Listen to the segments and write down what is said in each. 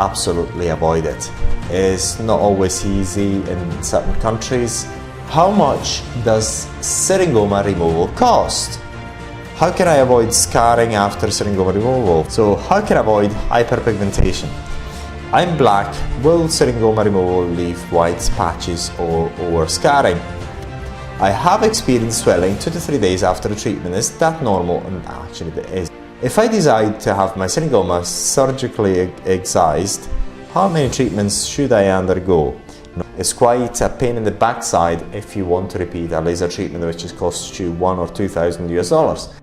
absolutely avoid it. It's not always easy in certain countries. How much does Syringoma removal cost? How can I avoid scarring after Syringoma removal? So how can I avoid hyperpigmentation? I'm black. Will Syringoma removal leave white patches or scarring? I have experienced swelling 2 to 3 days after the treatment. Is that normal? And actually it is. If I decide to have my Syringoma surgically excised, how many treatments should I undergo? It's quite a pain in the backside if you want to repeat a laser treatment which has cost you $1,000 or $2,000.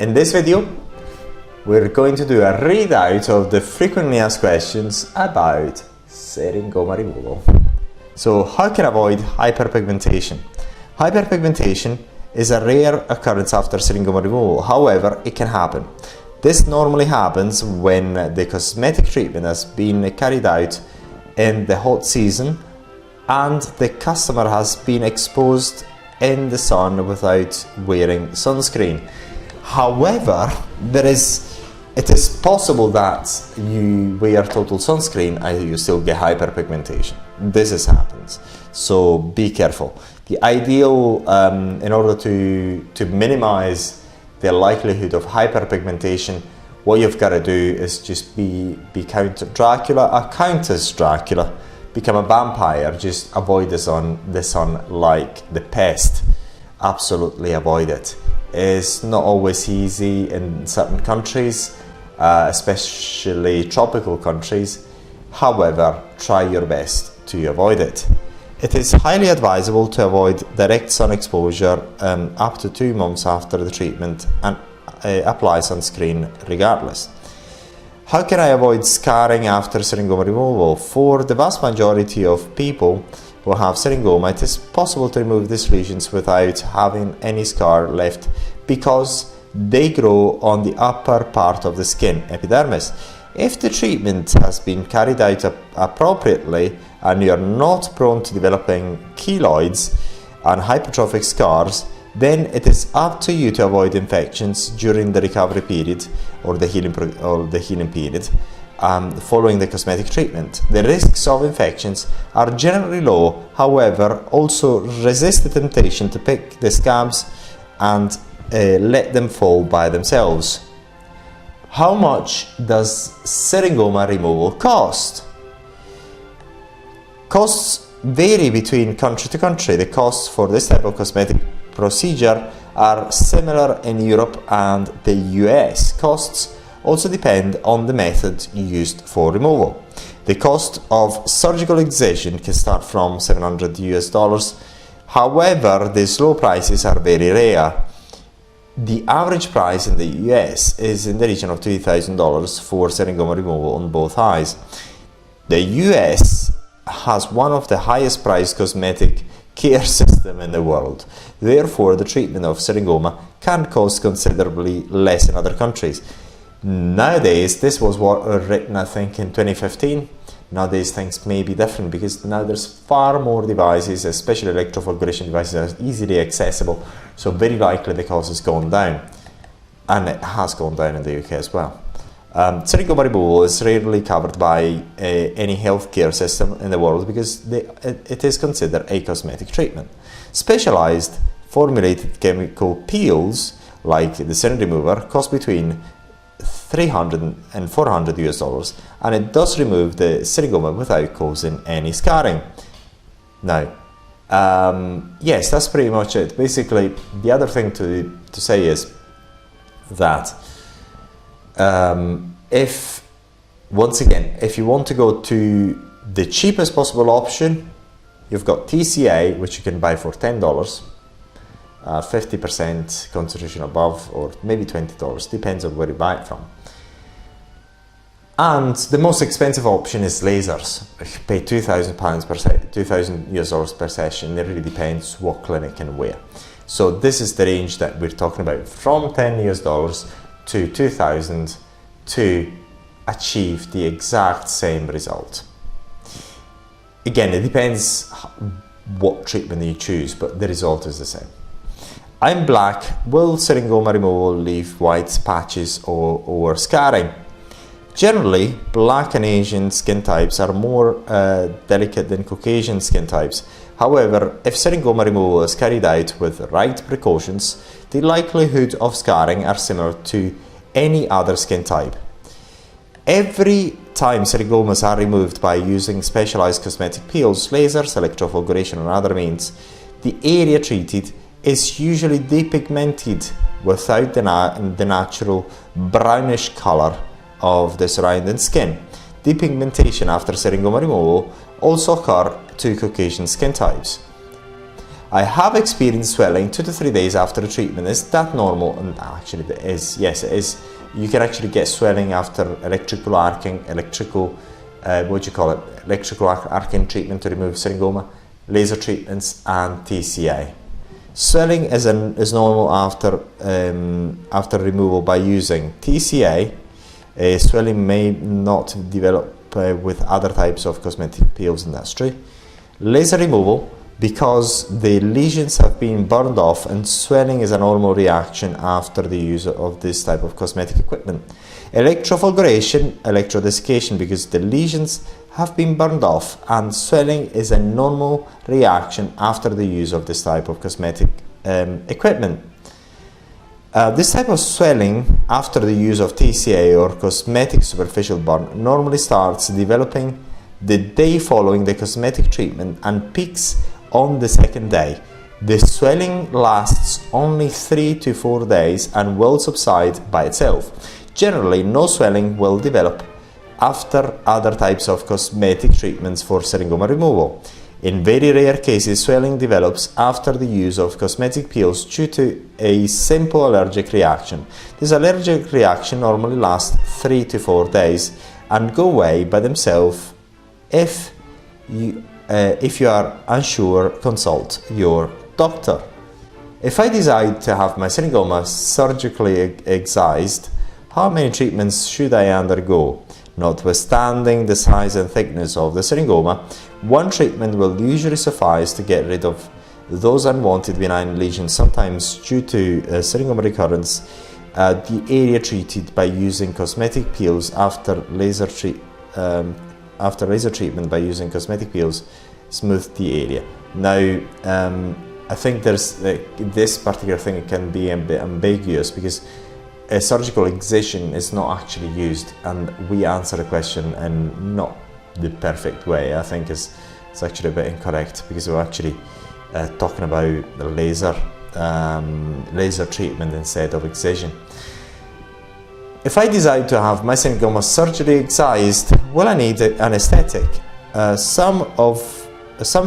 In this video, we're going to do a readout of the frequently asked questions about Syringoma removal. So, how can I avoid hyperpigmentation? Hyperpigmentation is a rare occurrence after Syringoma removal. However, it can happen. This normally happens when the cosmetic treatment has been carried out in the hot season and the customer has been exposed in the sun without wearing sunscreen. However, it is possible that you wear total sunscreen and you still get hyperpigmentation. This happens, so be careful. The ideal, in order to minimize the likelihood of hyperpigmentation, what you've got to do is just be Count Dracula, or Countess Dracula, become a vampire. Just avoid the sun like the pest. Absolutely avoid it. It's not always easy in certain countries, especially tropical countries. However, try your best to avoid it. It is highly advisable to avoid direct sun exposure up to 2 months after the treatment and apply sunscreen regardless. How can I avoid scarring after Syringoma removal? For the vast majority of people who have Syringoma, it is possible to remove these lesions without having any scar left because they grow on the upper part of the skin, epidermis. If the treatment has been carried out appropriately and you are not prone to developing keloids and hypertrophic scars, then it is up to you to avoid infections during the recovery period or the healing period. Following the cosmetic treatment. The risks of infections are generally low, however, also resist the temptation to pick the scabs and let them fall by themselves. How much does Syringoma removal cost? Costs vary between country to country. The costs for this type of cosmetic procedure are similar in Europe and the US. Costs also depend on the method used for removal. The cost of surgical excision can start from $700. However, these low prices are very rare. The average price in the US is in the region of $2,000 for Syringoma removal on both eyes. The US has one of the highest priced cosmetic care system in the world. Therefore, the treatment of Syringoma can cost considerably less in other countries. Nowadays, this was written I think in 2015. Nowadays things may be different because now there's far more devices, especially electrofolgation devices, that are easily accessible, so very likely the cost has gone down, and it has gone down in the UK as well. Syringoma removal is rarely covered by any healthcare system in the world because it is considered a cosmetic treatment. Specialized formulated chemical peels like the Syringoma remover cost between $300 and $400, and it does remove the Syringoma without causing any scarring. Now, yes, that's pretty much it. Basically, the other thing to say is that if you want to go to the cheapest possible option, you've got TCA, which you can buy for $10. 50% concentration above, or maybe $20, depends on where you buy it from. And the most expensive option is lasers. You pay £2,000 per $2,000 per session. It really depends what clinic and where. So this is the range that we're talking about, from $10 to 2,000 to achieve the exact same result. Again, it depends what treatment you choose, but the result is the same. I'm black. Will syringoma removal leave white patches or scarring? Generally, black and Asian skin types are more delicate than Caucasian skin types. However, if syringoma removal is carried out with the right precautions, the likelihood of scarring are similar to any other skin type. Every time syringomas are removed by using specialized cosmetic peels, lasers, electrofulguration and other means, the area treated is usually depigmented without the natural brownish color of the surrounding skin. Depigmentation after syringoma removal also occur to Caucasian skin types. I have experienced swelling 2 to 3 days after the treatment. Is that normal? And actually it is. Yes, it is. You can actually get swelling after electrical arcing treatment to remove syringoma, laser treatments and TCA. Swelling is normal after removal by using TCA. Swelling may not develop with other types of cosmetic peels industry. Laser removal, because the lesions have been burned off, and swelling is a normal reaction after the use of this type of cosmetic equipment. Electrofulguration, electrodesiccation, because the lesions have been burned off, and swelling is a normal reaction after the use of this type of cosmetic equipment. This type of swelling after the use of TCA or cosmetic superficial burn normally starts developing the day following the cosmetic treatment and peaks on the second day. The swelling lasts only 3 to 4 days and will subside by itself. Generally, no swelling will develop after other types of cosmetic treatments for syringoma removal. In very rare cases, swelling develops after the use of cosmetic peels due to a simple allergic reaction. This allergic reaction normally lasts 3 to 4 days and go away by themselves. If you are unsure, consult your doctor. If I decide to have my syringoma surgically excised, how many treatments should I undergo? Notwithstanding the size and thickness of the syringoma, one treatment will usually suffice to get rid of those unwanted benign lesions, sometimes due to syringoma recurrence. The area treated by using cosmetic peels after laser treatment by using cosmetic peels smooth the area. Now, I think there's this particular thing can be a bit ambiguous, because a surgical excision is not actually used, and we answer the question in not the perfect way. I think it's actually a bit incorrect, because we're actually talking about the laser treatment instead of excision. If I decide to have my syringoma surgically excised, will I need anesthetic? Some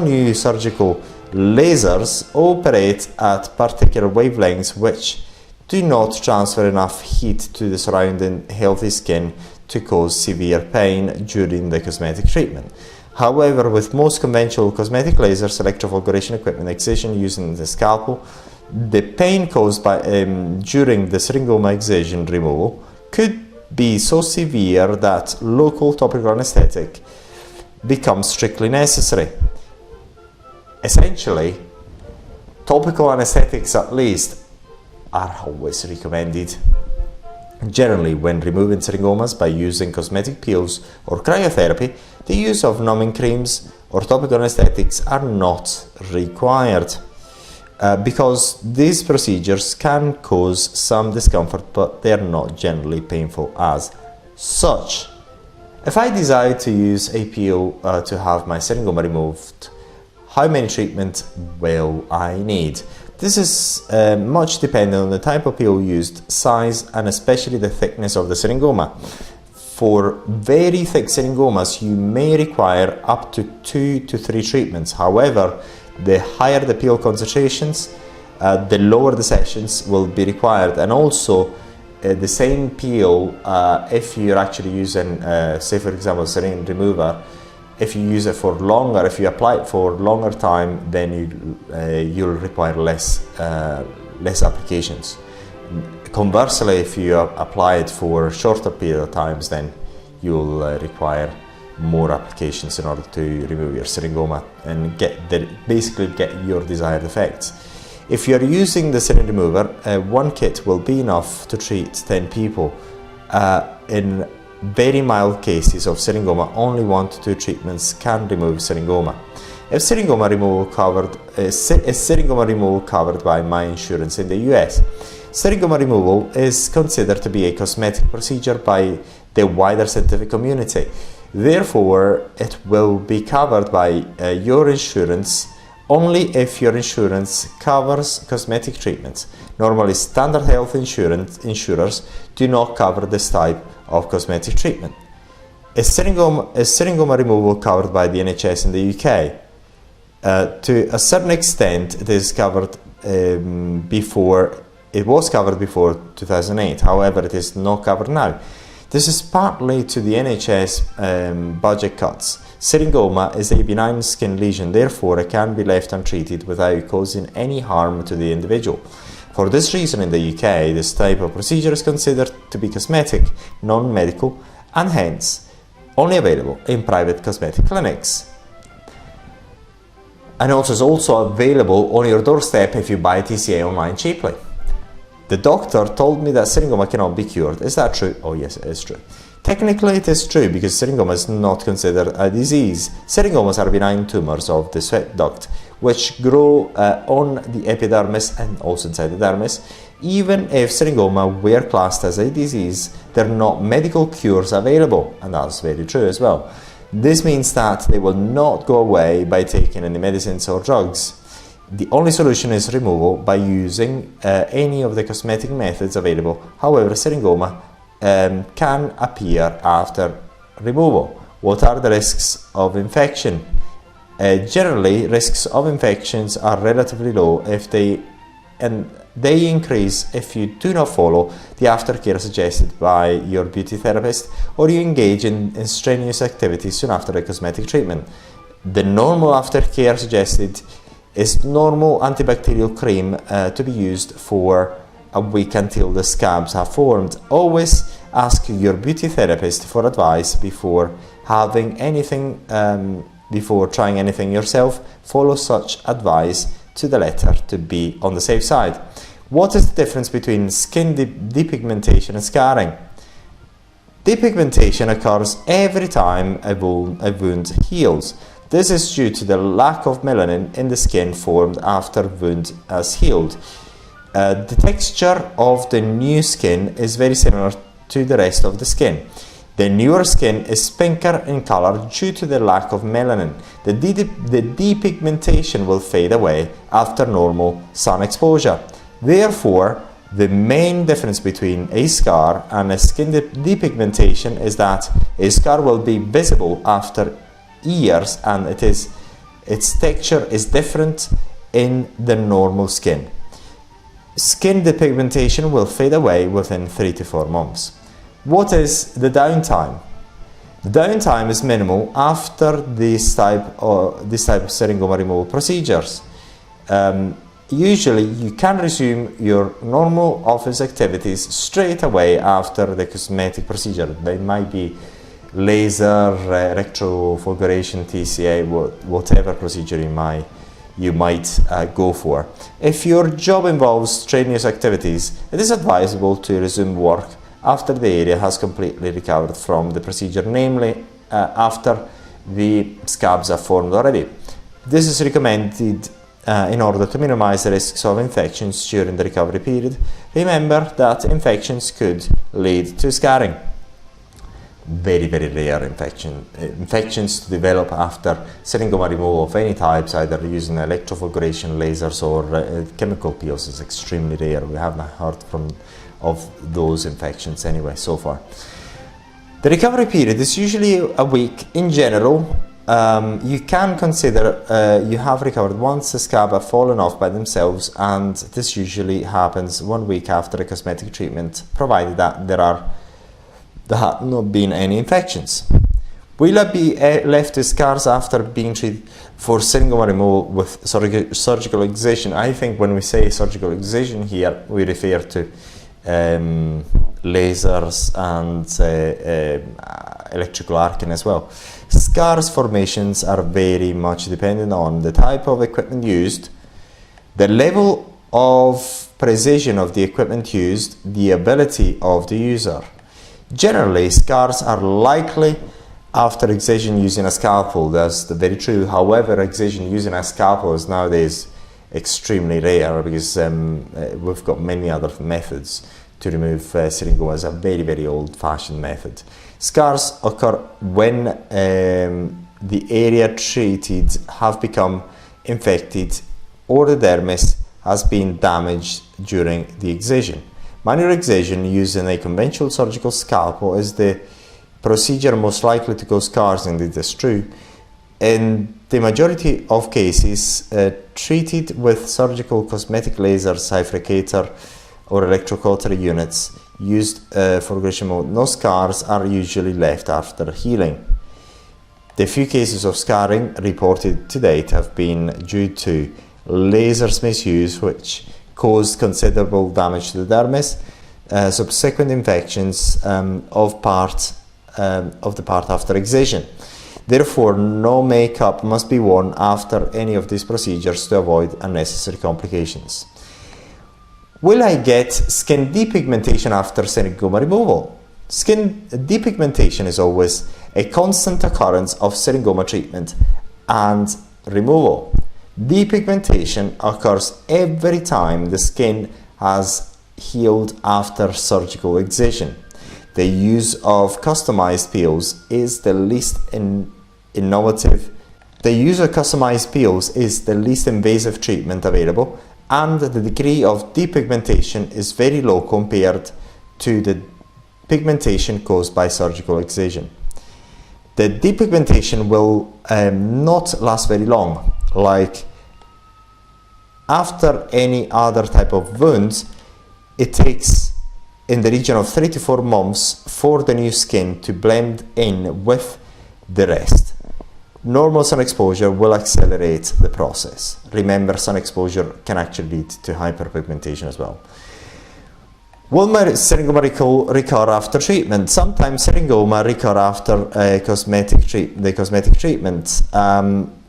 new surgical lasers operate at particular wavelengths which do not transfer enough heat to the surrounding healthy skin to cause severe pain during the cosmetic treatment. However, with most conventional cosmetic lasers, electrofulguration equipment, excision using the scalpel, the pain caused by during the syringoma excision removal could be so severe that local topical anesthetic becomes strictly necessary. Essentially, topical anesthetics at least are always recommended. Generally, when removing syringomas by using cosmetic peels or cryotherapy, the use of numbing creams or topical anesthetics are not required, because these procedures can cause some discomfort, but they are not generally painful as such. If I decide to use a peel to have my syringoma removed, how many treatments will I need? This is much dependent on the type of peel used, size, and especially the thickness of the syringoma. For very thick syringomas, you may require up to 2 to 3 treatments. However, the higher the peel concentrations, the lower the sessions will be required, and also the same peel if you're actually using, say for example, syringe remover. If you use it for longer, if you apply it for longer time, then you'll require less applications. Conversely, if you apply it for a shorter period of times, then you'll require more applications in order to remove your syringoma and basically get your desired effects. If you're using the syringe remover, one kit will be enough to treat 10 people. In very mild cases of syringoma, only 1 to 2 treatments can remove syringoma. Is syringoma removal covered by my insurance in the US? Syringoma removal is considered to be a cosmetic procedure by the wider scientific community. Therefore, it will be covered by your insurance only if your insurance covers cosmetic treatments. Normally, standard health insurers do not cover this type of cosmetic treatment. Is syringoma removal covered by the NHS in the UK? To a certain extent, it is covered before. It was covered before 2008. However, it is not covered now. This is partly to the NHS budget cuts. Syringoma is a benign skin lesion, therefore it can be left untreated without causing any harm to the individual. For this reason, in the UK, this type of procedure is considered to be cosmetic, non-medical, and hence only available in private cosmetic clinics. And also is also available on your doorstep if you buy TCA online cheaply. The doctor told me that syringoma cannot be cured. Is that true? Oh yes, it is true. Technically it is true because syringoma is not considered a disease. Syringomas are benign tumors of the sweat duct which grow on the epidermis and also inside the dermis. Even if syringoma were classed as a disease, there are not medical cures available, and that's very true as well. This means that they will not go away by taking any medicines or drugs. The only solution is removal by using any of the cosmetic methods available. However, syringoma can appear after removal. What are the risks of infection? Generally, risks of infections are relatively low if they increase if you do not follow the aftercare suggested by your beauty therapist or you engage in strenuous activities soon after a cosmetic treatment. The normal aftercare suggested is normal antibacterial cream to be used for a week until the scabs have formed. Always ask your beauty therapist for advice before trying anything yourself. Follow such advice to the letter to be on the safe side. What is the difference between skin depigmentation and scarring? Depigmentation occurs every time a wound heals. This is due to the lack of melanin in the skin formed after wound has healed. The texture of the new skin is very similar to the rest of the skin. The newer skin is pinker in color due to the lack of melanin. The depigmentation will fade away after normal sun exposure. Therefore, the main difference between a scar and a skin depigmentation is that a scar will be visible after years and its texture is different in the normal skin. Skin depigmentation will fade away within 3 to 4 months. What is the downtime? The downtime is minimal after this type of syringoma removal procedures. Usually you can resume your normal office activities straight away after the cosmetic procedure. They might be laser, electrofulguration, TCA, whatever procedure you might go for. If your job involves strenuous activities, it is advisable to resume work after the area has completely recovered from the procedure, namely after the scabs are formed already. This is recommended in order to minimize the risks of infections during the recovery period. Remember that infections could lead to scarring. Very, very rare infections to develop after syringoma removal of any types, either using electrofulguration, lasers or chemical peels, is extremely rare. We haven't heard of those infections anyway so far. The recovery period is usually a week in general. you can consider you have recovered once the scab have fallen off by themselves, and this usually happens 1 week after a cosmetic treatment, provided that there have not been any infections. Will I be left with scars after being treated for syringoma removal with surgical excision? I think when we say surgical excision here, we refer to lasers and electrical arcing as well. Scars formations are very much dependent on the type of equipment used, the level of precision of the equipment used, the ability of the user. Generally, scars are likely after excision using a scalpel. That's very true. However, excision using a scalpel is nowadays extremely rare because we've got many other methods to remove syringoma. It's a very, very old-fashioned method. Scars occur when the area treated have become infected or the dermis has been damaged during the excision. Manual excision using a conventional surgical scalpel is the procedure most likely to cause scars, and it is true. In the majority of cases, treated with surgical cosmetic lasers, hyperpigmentation, or electrocautery units used for aggression mode, no scars are usually left after healing. The few cases of scarring reported to date have been due to lasers misuse, which caused considerable damage to the dermis, subsequent infections of the part after excision. Therefore, no makeup must be worn after any of these procedures to avoid unnecessary complications. Will I get skin depigmentation after syringoma removal? Skin depigmentation is always a constant occurrence of syringoma treatment and removal. Depigmentation occurs every time the skin has healed after surgical excision. The use of customized peels is the least innovative. The use of customized peels is the least invasive treatment available, and the degree of depigmentation is very low compared to the pigmentation caused by surgical excision. The depigmentation will not last very long. Like after any other type of wounds, it takes in the region of 3 to 4 months for the new skin to blend in with the rest. Normal sun exposure will accelerate the process. Remember, sun exposure can actually lead to hyperpigmentation as well. Will my syringoma recur after treatment? Sometimes syringoma recur after the cosmetic treatment.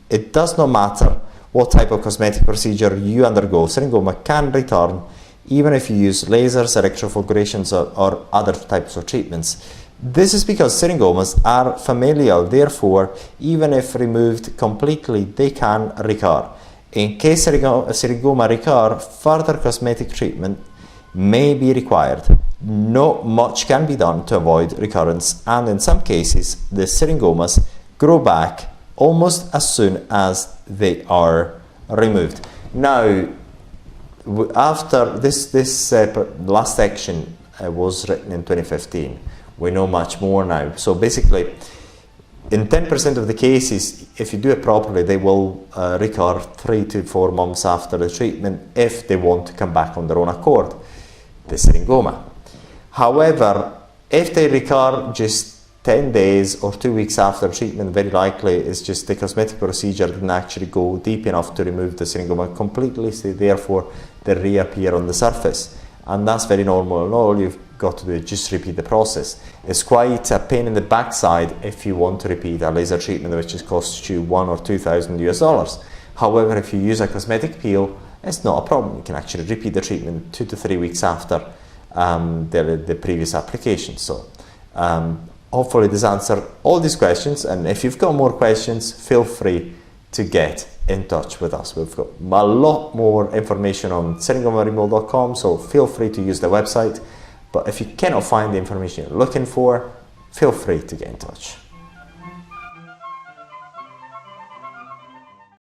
It does not matter what type of cosmetic procedure you undergo. Syringoma can return even if you use lasers, electroforations, or other types of treatments. This is because syringomas are familial, therefore, even if removed completely, they can recur. In case syringoma recur, further cosmetic treatment may be required. Not much can be done to avoid recurrence, and in some cases, the syringomas grow back almost as soon as they are removed. Now, after this last section was written in 2015, we know much more now. So basically, in 10% of the cases, if you do it properly, they will recur 3 to 4 months after the treatment if they want to come back on their own accord, the syringoma. However, if they recur just 10 days or 2 weeks after treatment, very likely it's just the cosmetic procedure didn't actually go deep enough to remove the syringoma completely, so therefore they reappear on the surface. And that's very normal, and all you've got to do is just repeat the process. It's quite a pain in the backside if you want to repeat a laser treatment which has cost you $1,000 or $2,000 US. However, if you use a cosmetic peel, it's not a problem. You can actually repeat the treatment 2 to 3 weeks after the previous application. So hopefully this answered all these questions, and if you've got more questions, feel free to get in touch with us. We've got a lot more information on syringomaremoval.com, so feel free to use the website. But if you cannot find the information you're looking for, feel free to get in touch.